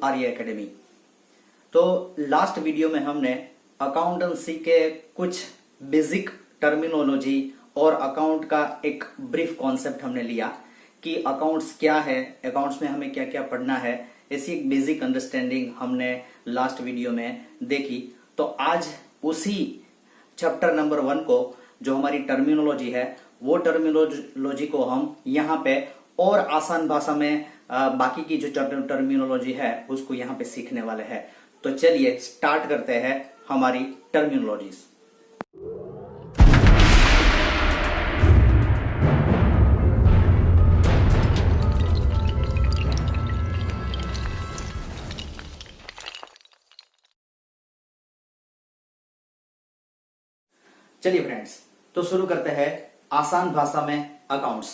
आर्य academy. तो last video में हमने अकाउंटेंसी के कुछ बेसिक टर्मिनोलॉजी और अकाउंट का एक ब्रीफ कॉन्सेप्ट हमने लिया कि अकाउंट्स क्या है, अकाउंट्स में हमें क्या क्या पढ़ना है, ऐसी एक बेसिक अंडरस्टैंडिंग हमने लास्ट वीडियो में देखी। तो आज उसी चैप्टर नंबर 1 को जो हमारी टर्मिनोलॉजी है वो टर्मिनोलॉजी को हम यहाँ पे और आसान भाषा में बाकी की जो टर्मिनोलॉजी है उसको यहाँ पे सीखने वाले हैं। तो चलिए स्टार्ट करते हैं हमारी टर्मिनोलॉजीज। चलिए फ्रेंड्स, तो शुरू करते हैं आसान भाषा में अकाउंट्स।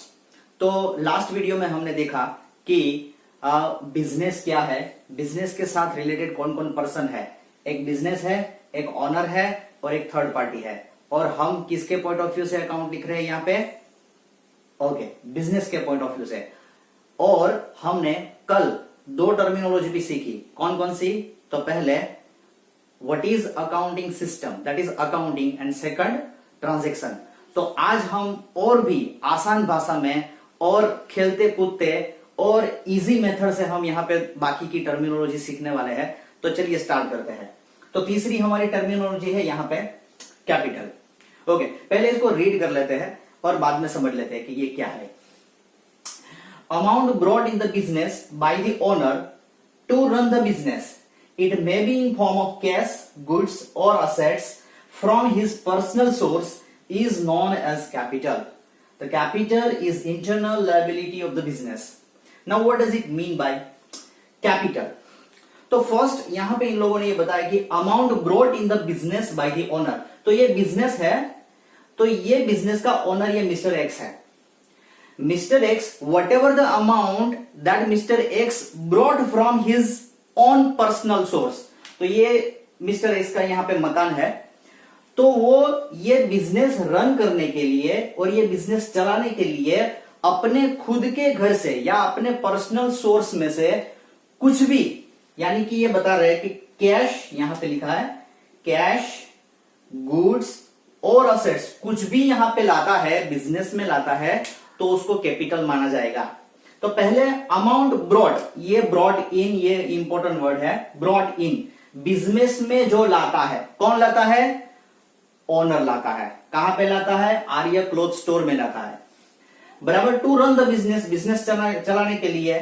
तो लास्ट वीडियो में हमने देखा कि बिजनेस क्या है, बिजनेस के साथ रिलेटेड कौन कौन पर्सन है। एक बिजनेस है, एक ऑनर है और एक थर्ड पार्टी है। और हम किसके पॉइंट ऑफ व्यू से अकाउंट लिख रहे हैं यहाँ पे? ओके, बिजनेस के पॉइंट ऑफ व्यू से। और हमने कल 2 टर्मिनोलॉजी भी सीखी। कौन कौन सी? तो पहले what is accounting system, that is accounting, and second transaction. तो आज हम और भी आसान भाषा में और खेलते कूदते और इजी मेथड से हम यहाँ पे बाकी की टर्मिनोलॉजी सीखने वाले हैं। तो चलिए स्टार्ट करते हैं। तो तीसरी हमारी टर्मिनोलॉजी है यहाँ पे कैपिटल। ओके, पहले इसको रीड कर लेते हैं और बाद में समझ लेते हैं कि ये क्या है। Amount brought in the business by the owner to run the business, it may be in form of cash, goods or assets from his personal source, is known as capital. The capital is internal liability of the business. Now what does it mean by capital? तो first यहां पे इन लोगों ने ये बताया कि amount brought in the business by the owner. तो ये बिजनेस है, तो ये बिजनेस का ओनर ये मिस्टर एक्स है। Mister x, what ever the amount that mister x brought from his on personal source, तो ये मिस्टर एक्स का यहां पे मकान है। तो वो ये बिजनेस रन करने के लिए और ये बिजनेस चलाने के लिए अपने खुद के घर से या अपने पर्सनल सोर्स में से कुछ भी, यानी कि ये बता रहे हैं कि कैश, यहां पे लिखा है कैश, गुड्स और असेट्स, कुछ भी यहां पे लाता है, बिजनेस में लाता है, तो उसको कैपिटल माना जाएगा। तो पहले अमाउंट ब्रॉट, ये ब्रॉट इन, ये इंपॉर्टेंट वर्ड है, ब्रॉट इन, बिजनेस में जो लाता है। कौन लाता है? ओनर लाता है। कहां पे लाता है? आर्य क्लोथ स्टोर में लाता है। बराबर। To run the business, business चलाने के लिए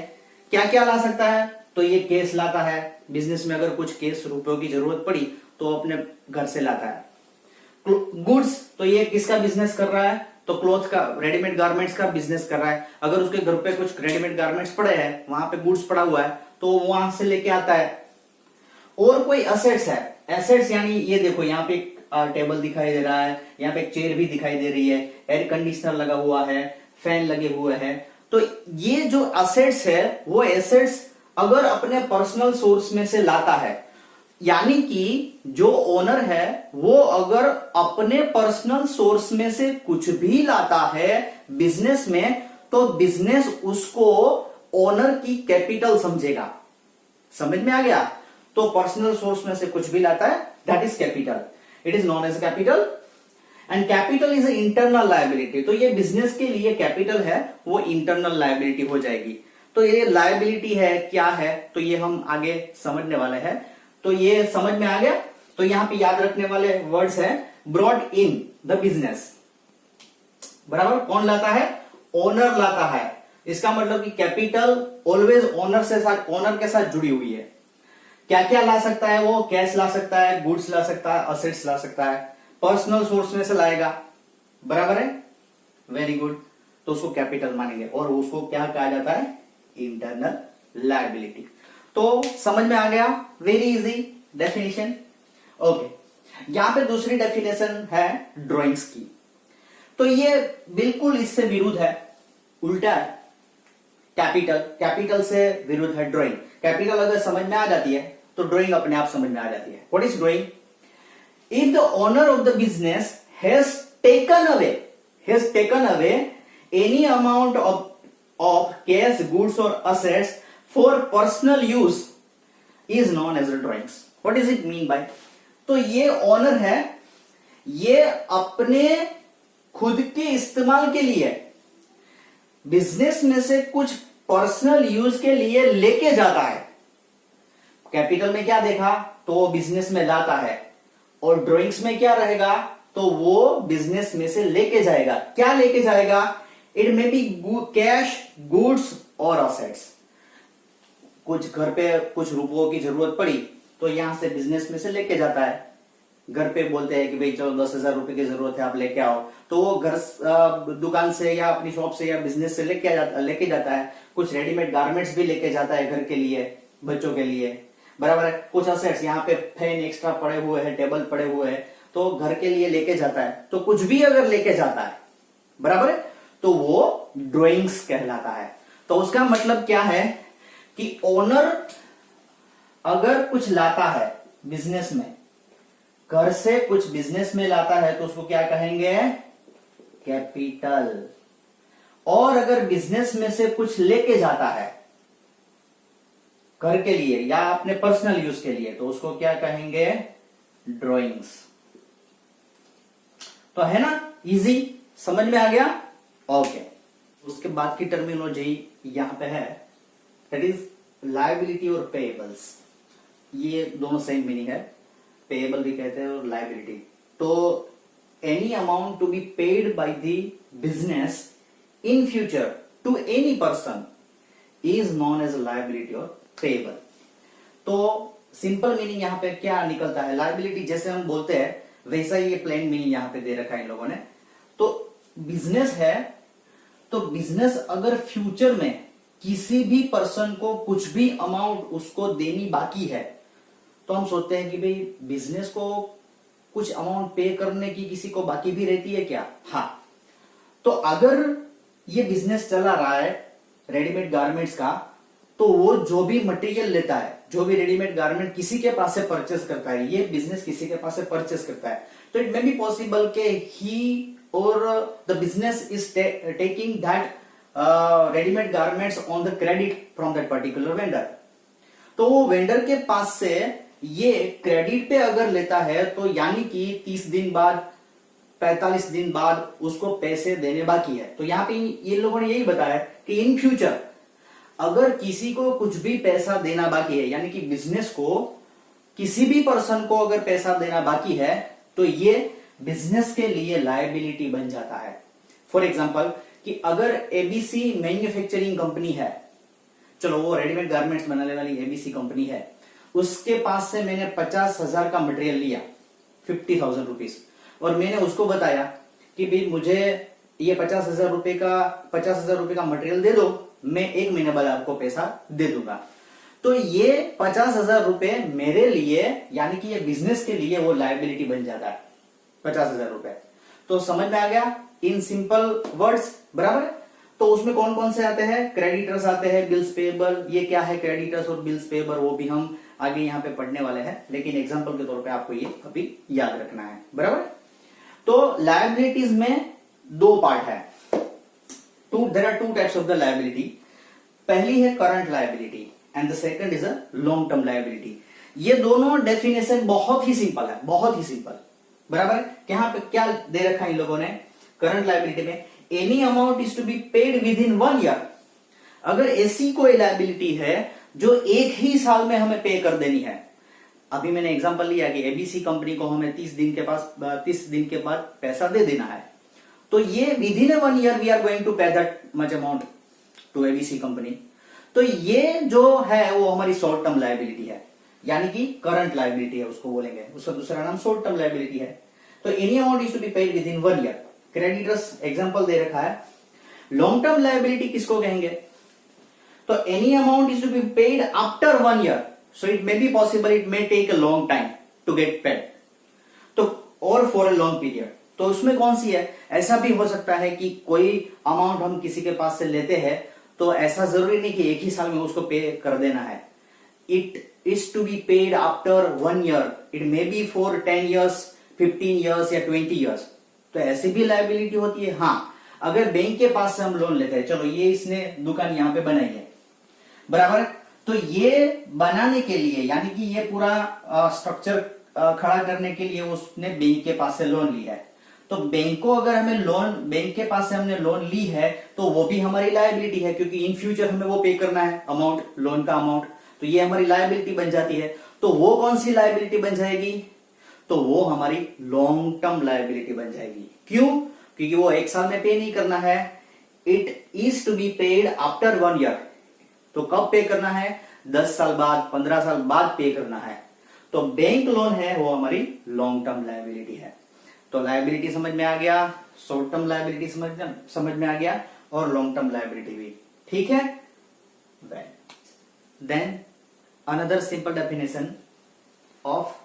क्या क्या ला सकता है? तो ये केस लाता है, बिजनेस में अगर कुछ केस रुपयों की जरूरत पड़ी तो अपने घर से लाता है। गुड्स, तो ये किसका बिजनेस कर रहा है? तो क्लॉथ का, रेडीमेड गारमेंट्स का बिजनेस कर रहा है। अगर उसके घर पे कुछ रेडीमेड गारमेंट्स पड़े हैं, वहां पे गुड्स पड़ा हुआ है, तो वहां से लेके आता है। और कोई असेट्स है, एसेट्स यानी ये देखो यहाँ पे टेबल दिखाई दे रहा है, यहाँ पे एक चेयर भी दिखाई दे रही है, एयर कंडीशनर लगा हुआ है, फैन लगे हुए हैं। तो ये जो असेट्स है वो एसेट्स अगर अपने पर्सनल सोर्स में से लाता है, यानी कि जो ओनर है वो अगर अपने पर्सनल सोर्स में से कुछ भी लाता है बिजनेस में, तो बिजनेस उसको ओनर की कैपिटल समझेगा। समझ में आ गया? तो पर्सनल सोर्स में से कुछ भी लाता है, that is capital, it is known as capital. And capital is internal liability. तो ये बिजनेस के लिए कैपिटल है वो इंटरनल लायबिलिटी हो जाएगी। तो ये लायबिलिटी है, क्या है, तो ये हम आगे समझने वाले हैं। तो ये समझ में आ गया? तो यहां पे याद रखने वाले वर्ड्स है ब्रॉट इन द बिजनेस। बराबर। कौन लाता है? ओनर लाता है। इसका मतलब कि कैपिटल ऑलवेज ओनर से साथ, ओनर के साथ जुड़ी हुई है। क्या क्या ला सकता है वो? कैश ला सकता है, गुड्स ला सकता है, असेट्स ला सकता है, पर्सनल सोर्स में से लाएगा। बराबर है, वेरी गुड। तो उसको कैपिटल मानेंगे और उसको क्या कहा जाता है? Internal liability. तो समझ में आ गया? Very easy definition. ओके, यहां पे दूसरी डेफिनेशन है ड्राइंग्स की। तो ये बिल्कुल इससे विरुद्ध है, उल्टा है। कैपिटल, कैपिटल से विरुद्ध है ड्राइंग। कैपिटल अगर समझ में आ जाती है तो ड्राइंग अपने आप समझ में आ जाती है। What is drawing? If the owner of the business has taken away any amount of cash, goods or assets for personal use, is known as drawings. What is it mean by? तो ये honour है, ये अपने खुद के इस्तेमाल के लिए बिजनेस में से कुछ पर्सनल यूज के लिए लेके जाता है। कैपिटल में क्या देखा तो वो बिजनेस में लाता है, और ड्राइंग्स में क्या रहेगा तो वो बिजनेस में से लेके जाएगा। क्या लेके जाएगा? It may be cash, goods और असेट्स। कुछ घर पे कुछ रुपयों की जरूरत पड़ी तो यहां से बिजनेस में से लेके जाता है। घर पे बोलते हैं कि भाई चलो 10,000 रुपए की जरूरत है, आप लेके आओ, तो वो घर दुकान से या अपनी शॉप से या बिजनेस से लेके जाता है। कुछ रेडीमेड गारमेंट्स भी लेके जाता है घर के लिए, बच्चों के लिए, बराबर है। कुछ असेट्स, यहाँ पे फैन एक्स्ट्रा पड़े हुए हैं, टेबल पड़े हुए हैं, तो घर के लिए लेके जाता है। तो कुछ भी अगर लेके जाता है, बराबर है, तो वो ड्राइंग्स कहलाता है। तो उसका मतलब क्या है कि ओनर अगर कुछ लाता है बिजनेस में, घर से कुछ बिजनेस में लाता है, तो उसको क्या कहेंगे? कैपिटल। और अगर बिजनेस में से कुछ लेके जाता है घर के लिए या अपने पर्सनल यूज के लिए, तो उसको क्या कहेंगे? ड्राइंग्स। तो है ना, इजी, समझ में आ गया? ओके। उसके बाद की टर्मिनोलॉजी यहां पे है, दैट इज लायबिलिटी और पेएबल्स। ये दोनों सेम मीनिंग है, पेएबल भी कहते हैं और लायबिलिटी। तो any amount to be paid by the business in future to any person is known as liability और पेएबल। तो सिंपल मीनिंग यहां पे क्या निकलता है? लायबिलिटी जैसे हम बोलते हैं वैसा ही ये प्लेन मीनिंग यहां पे दे रखा है इन लोगों ने। तो बिजनेस है, तो बिजनेस अगर फ्यूचर में किसी भी पर्सन को कुछ भी अमाउंट उसको देनी बाकी है, तो हम सोचते हैं कि भाई बिजनेस को कुछ अमाउंट पे करने की किसी को बाकी भी रहती है क्या? हाँ। तो अगर ये बिजनेस चला रहा है रेडीमेड गारमेंट्स का, तो वो जो भी मटेरियल लेता है, जो भी रेडीमेड गारमेंट किसी के पास से परचेस करता है, ये बिजनेस किसी के पास से परचेस करता है, तो इट मे बी पॉसिबल के ही और the business is taking that readymade garments on the credit from that particular vendor. तो वो वेंडर के पास से ये क्रेडिट पे अगर लेता है, तो यानी कि 30 दिन बाद, 45 दिन बाद उसको पैसे देने बाकी है। तो यहां पे ये लोगों ने यही बताया कि इन फ्यूचर अगर किसी को कुछ भी पैसा देना बाकी है, यानी कि बिजनेस को किसी भी पर्सन को अगर पैसा देना बाकी है, तो ये बिजनेस के लिए लायबिलिटी बन जाता है। फॉर एग्जांपल कि अगर एबीसी मैन्युफैक्चरिंग कंपनी है, चलो वो रेडीमेड गारमेंट्स बनाने वाली एबीसी कंपनी है, उसके पास से मैंने 50,000 का मटेरियल लिया, 50,000 रुपीज, और मैंने उसको बताया कि भाई मुझे ये 50,000 रुपए का मटेरियल दे दो, मैं 1 महीने बाद आपको पैसा दे दूंगा। तो ये 50,000 रुपए मेरे लिए, यानी कि ये बिजनेस के लिए वो लायबिलिटी बन जाता है, 50,000 रुपए। तो समझ में आ गया इन सिंपल वर्ड्स, बराबर। तो उसमें कौन कौन से आते हैं? क्रेडिटर्स आते हैं, बिल्स पेएबल। ये क्या है क्रेडिटर्स और बिल्स पेएबल, वो भी हम आगे यहाँ पे पढ़ने वाले हैं, लेकिन एग्जांपल के तौर पे आपको ये अभी याद रखना है, बराबर। तो लायबिलिटीज में 2 पार्ट है, there are 2 types of the liability. पहली है current liability and the second is a long term liability. ये दोनों डेफिनेशन बहुत ही सिंपल है, बहुत ही सिंपल, बराबर। यहाँ पे क्या दे रखा है इन लोगों ने? करंट लायबिलिटी में any amount is to be paid within 1 year. अगर ऐसी कोई लायबिलिटी है जो एक ही साल में हमें पे कर देनी है, अभी मैंने एग्जांपल लिया कि एबीसी कंपनी को हमें 30 दिन के बाद पैसा दे देना है, तो ये within 1 year we are going to pay that much amount to ABC company. तो ये जो है वो हमारी शॉर्ट टर्म लायबिलिटी है, यानी कि करंट लायबिलिटी है उसको बोलेंगे, उसका दूसरा नाम शॉर्ट टर्म लायबिलिटी है। तो any amount is to be paid within 1 year. Creditors example दे रखा है। लॉन्ग टर्म लायबिलिटी किसको कहेंगे? तो any amount is to be paid after 1 year, so it may be possible, it may take a long time to get paid, तो और for a long period. तो उसमें कौन सी है? ऐसा भी हो सकता है कि कोई अमाउंट हम किसी के पास से लेते हैं, तो ऐसा जरूरी नहीं कि एक ही साल में उसको पे कर देना है। It is to be paid after 1 year, it may be for 10 years, 15 years या 20 ईयर्स। तो ऐसी भी लायबिलिटी होती है। हाँ, अगर बैंक के पास से हम लोन लेते हैं, चलो ये इसने दुकान यहां पे बनाई है, बराबर, तो ये बनाने के लिए यानी कि ये पूरा स्ट्रक्चर खड़ा करने के लिए उसने बैंक के पास से लोन लिया है। तो बैंक को अगर हमें लोन, बैंक के पास से हमने लोन ली है तो वो भी हमारी लायबिलिटी है, क्योंकि इन फ्यूचर हमें वो पे करना है अमाउंट, लोन का अमाउंट, तो ये हमारी लायबिलिटी बन जाती है। तो वो कौन सी लायबिलिटी बन जाएगी? तो वो हमारी लॉन्ग टर्म लायबिलिटी बन जाएगी। क्यों? क्योंकि वो एक साल में पे नहीं करना है, it is to be paid after 1 year. तो कब पे करना है? 10 साल बाद, 15 साल बाद पे करना है। तो बैंक लोन है वो हमारी लॉन्ग टर्म लायबिलिटी है। तो लायबिलिटी समझ में आ गया, शॉर्ट टर्म लायबिलिटी समझ में आ गया, और लॉन्ग टर्म लायबिलिटी भी। ठीक है। Then another simple definition of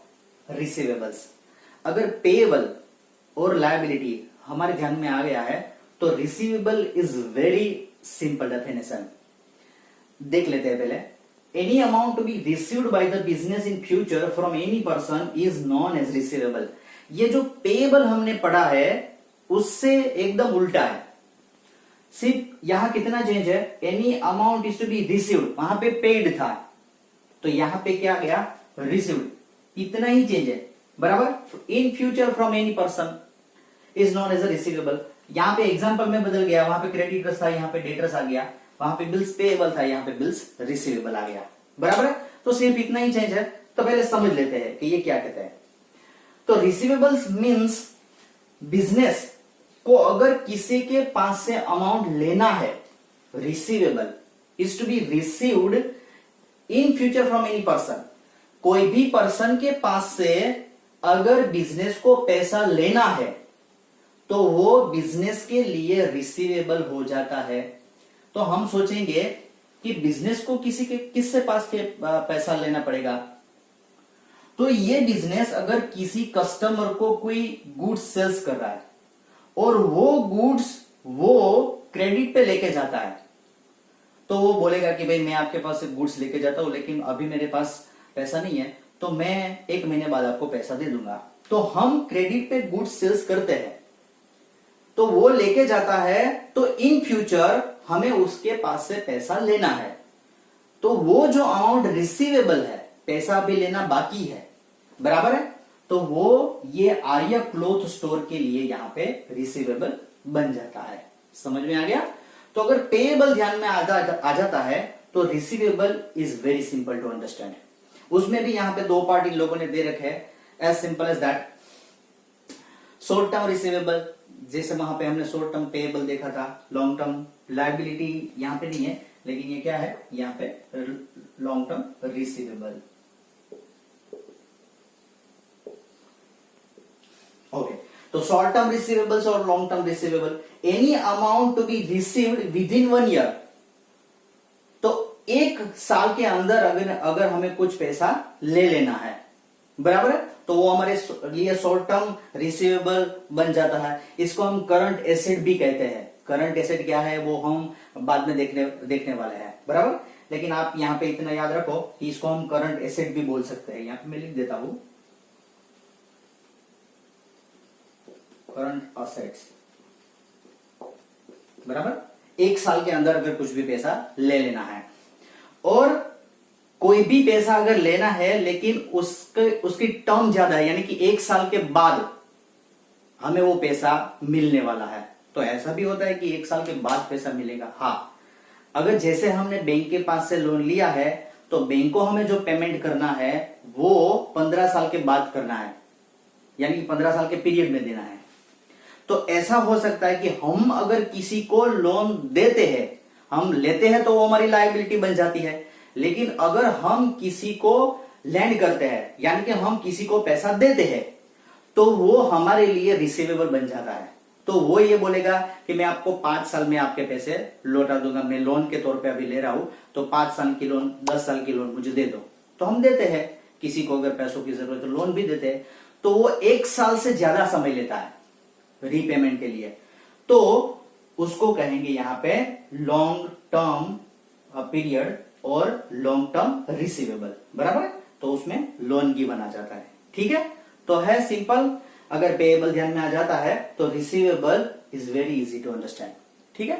receivables. अगर पेएबल और लायबिलिटी हमारे ध्यान में आ गया है तो receivable is very simple definition. देख लेते हैं पहले। Any amount to be received by the business in future from any person is known as receivable. ये जो पेएबल हमने पढ़ा है उससे एकदम उल्टा है। सिर्फ यहां कितना चेंज है? Any amount is to be received, वहां पे पेड था, तो यहां पे क्या गया? रिसीव्ड। इतना ही चेंज है, बराबर। In future from any person is known as a receivable. यहां पे एग्जांपल में बदल गया, वहां पे क्रेडिटर्स था, यहां पे डेटर्स आ गया, वहां पे बिल्स पेएबल था, यहां पे बिल्स रिसीवेबल आ गया, बराबर है। तो सिर्फ इतना ही चेंज है। तो पहले समझ लेते हैं कि ये क्या कहते हैं। तो रिसीवेबल्स मींस बिजनेस को अगर किसी के पास से अमाउंट लेना है, receivable is to be received in future from any person. कोई भी पर्सन के पास से अगर बिजनेस को पैसा लेना है तो वो बिजनेस के लिए रिसीवेबल हो जाता है। तो हम सोचेंगे कि बिजनेस को किससे पास के पैसा लेना पड़ेगा? तो ये बिजनेस अगर किसी कस्टमर को कोई गुड्स सेल्स कर रहा है और वो गुड्स वो क्रेडिट पे लेके जाता है, तो वो बोलेगा कि भाई मैं आपके पास से गुड्स लेके जाता हूं लेकिन अभी मेरे पास पैसा नहीं है, तो मैं 1 महीने बाद आपको पैसा दे दूंगा। तो हम क्रेडिट पे गुड्स सेल्स करते हैं, तो वो लेके जाता है, तो इन फ्यूचर हमें उसके पास से पैसा लेना है। तो वो जो अमाउंट रिसीवेबल है, पैसा भी लेना बाकी है, बराबर है, तो वो ये आर्या क्लोथ स्टोर के लिए यहां पे रिसीवेबल बन जाता है। समझ में आ गया? तो अगर पेएबल ध्यान में आ जाता है तो receivable is very simple to understand. उसमें भी यहां पे 2 पार्ट इन लोगों ने दे रखे हैं, as simple as that. Short term receivable, जैसे वहां पे हमने शॉर्ट टर्म पेएबल देखा था। लॉन्ग टर्म लायबिलिटी यहां पे नहीं है, लेकिन ये क्या है? यहां पे लॉन्ग टर्म रिसीवेबल। ओके, तो शॉर्ट टर्म रिसीवेबल्स और long term receivable, any amount to be received within 1 year. तो 1 साल के अंदर अगर हमें कुछ पैसा ले लेना है, बराबर है, तो वो हमारे लिए शॉर्ट टर्म रिसीवेबल बन जाता है। इसको हम करंट एसेट भी कहते हैं। करंट एसेट क्या है वो हम बाद में देखने वाले हैं, बराबर। लेकिन आप यहां पे इतना याद रखो कि इसको हम करंट एसेट भी बोल सकते हैं। यहां पे मैं लिख देता हूं करंट असेट्स, बराबर। 1 साल के अंदर अगर कुछ भी पैसा ले लेना है, और कोई भी पैसा अगर लेना है लेकिन उसकी टर्म ज्यादा है, यानी कि 1 साल के बाद हमें वो पैसा मिलने वाला है, तो ऐसा भी होता है कि 1 साल के बाद पैसा मिलेगा। हाँ, अगर जैसे हमने बैंक के पास से लोन लिया है तो बैंक को हमें जो पेमेंट करना है वो 15 साल के बाद करना है, यानी कि 15 साल के पीरियड में देना है। तो ऐसा हो सकता है कि हम अगर किसी को लोन देते हैं, हम लेते हैं तो वो हमारी लायबिलिटी बन जाती है, लेकिन अगर हम किसी को लैंड करते हैं, यानी कि हम किसी को पैसा देते हैं, तो वो हमारे लिए रिसीवेबल बन जाता है। तो वो ये बोलेगा कि मैं आपको 5 साल में आपके पैसे लौटा दूंगा, मैं लोन के तौर पे अभी ले रहा हूं, तो 5 साल की लोन, 10 साल की लोन मुझे दे दो। तो हम देते हैं, किसी को अगर पैसों की जरूरत है लोन भी देते हैं, तो वो 1 साल से ज्यादा समय लेता है रीपेमेंट के लिए, तो उसको कहेंगे यहां पे लॉन्ग टर्म पीरियड और लॉन्ग टर्म रिसीवेबल, बराबर है। तो उसमें लोन की बना जाता है। ठीक है, तो है सिंपल। अगर पेएबल ध्यान में आ जाता है तो receivable is very easy to understand. ठीक है।